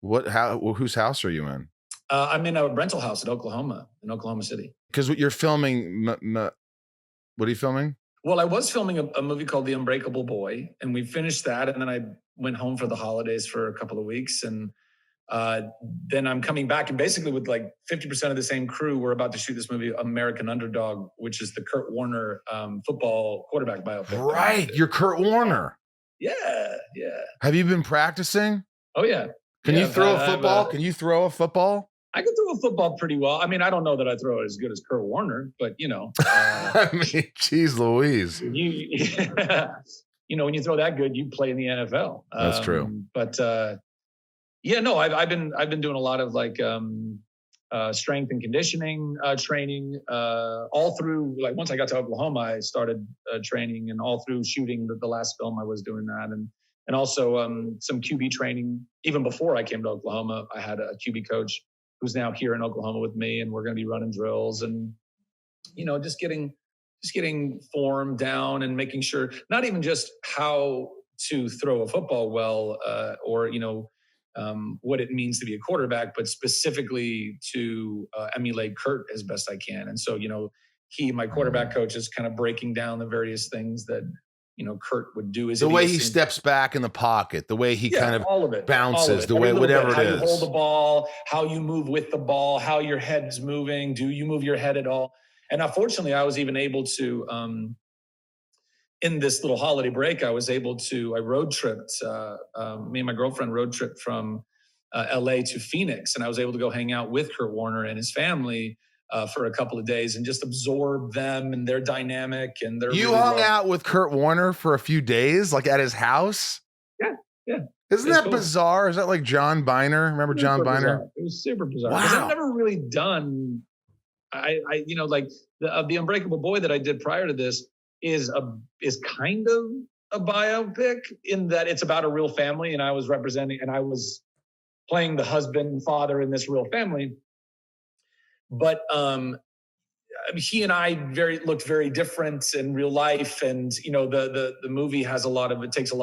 Whose house are you in? I'm in a rental house in Oklahoma City. Because you're filming, what are you filming? Well, I was filming a movie called The Unbreakable Boy, and we finished that, and then I went home for the holidays for a couple of weeks, and then I'm coming back, and basically with like 50% of the same crew, we're about to shoot this movie, American Underdog, which is the Kurt Warner football quarterback biopic. Right, you're Kurt Warner. Yeah. Have you been practicing? Oh, yeah. Can you throw a football? Can you throw a football? I can throw a football pretty well. I mean, I don't know that I throw it as good as Kurt Warner, but I mean, geez Louise. When you throw that good, you play in the NFL. That's true. But I've been doing a lot of like strength and conditioning training all through. Like once I got to Oklahoma, I started training, and all through shooting the last film, I was doing that, and also some QB training. Even before I came to Oklahoma, I had a QB coach who's now here in Oklahoma with me, and we're going to be running drills and, just getting form down and making sure, not even just how to throw a football well, or, what it means to be a quarterback, but specifically to emulate Kurt as best I can. And so, my quarterback coach, is kind of breaking down the various things that, Kurt would do. The way he steps back in the pocket, the way he kind of all of it, bounces, the way whatever it is. How you hold the ball, how you move with the ball, how your head's moving. Do you move your head at all? And unfortunately, I was even able to, in this little holiday break, I road tripped, me and my girlfriend road tripped from LA to Phoenix. And I was able to go hang out with Kurt Warner and his family for a couple of days and just absorb them and their dynamic and their. You hung out with Kurt Warner for a few days, like at his house? Yeah. Isn't that cool? Bizarre? Is that like John Biner? Remember John Biner? It was super bizarre. Wow. I've never really done, like the Unbreakable Boy that I did prior to this is kind of a biopic in that it's about a real family, and I was playing the husband and father in this real family. But he and I looked very different in real life, and the movie has it takes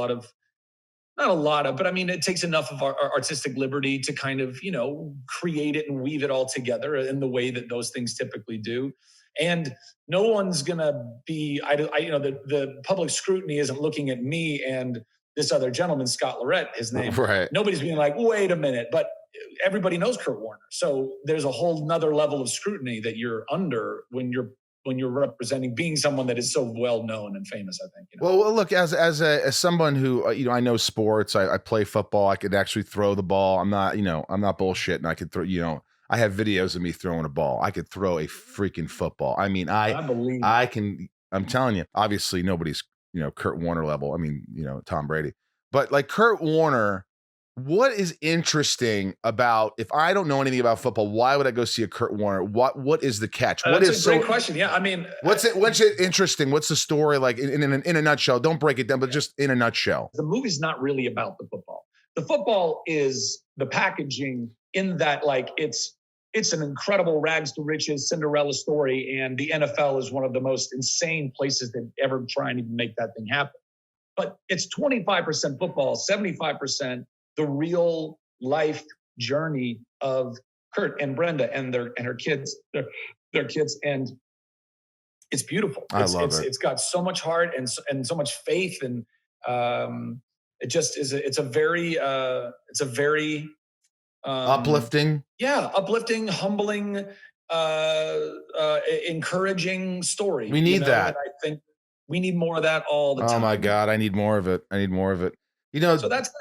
it takes enough of our artistic liberty to kind of create it and weave it all together in the way that those things typically do. And no one's gonna be the public scrutiny isn't looking at me and this other gentleman, Scott Lorette, his name. Right. Nobody's being like, wait a minute, but everybody knows Kurt Warner. So there's a whole nother level of scrutiny that you're under when you're representing being someone that is so well known and famous, I think. Well, look, as someone who, I know sports, I play football. I could actually throw the ball. I'm not bullshitting. I could throw, I have videos of me throwing a ball. I could throw a freaking football. I mean, I can, I'm telling you, obviously nobody's, Kurt Warner level. I mean, Tom Brady, but like Kurt Warner, what is interesting about, if I don't know anything about football, why would I go see a Kurt Warner? What is the catch? That's a great question. Yeah. I mean, what's it interesting? What's the story like in a nutshell? Don't break it down, but just in a nutshell. The movie's not really about the football. The football is the packaging in that, like, it's an incredible rags to riches Cinderella story. And the NFL is one of the most insane places that ever try and even make that thing happen. But it's 25% football, 75% the real life journey of Kurt and Brenda and her kids, their kids. And it's beautiful. I love it. It's got so much heart and so much faith. And it just is, it's a very uplifting. Yeah. Uplifting, humbling, encouraging story. We need that. And I think we need more of that all the time. Oh my God. I need more of it. So that's that.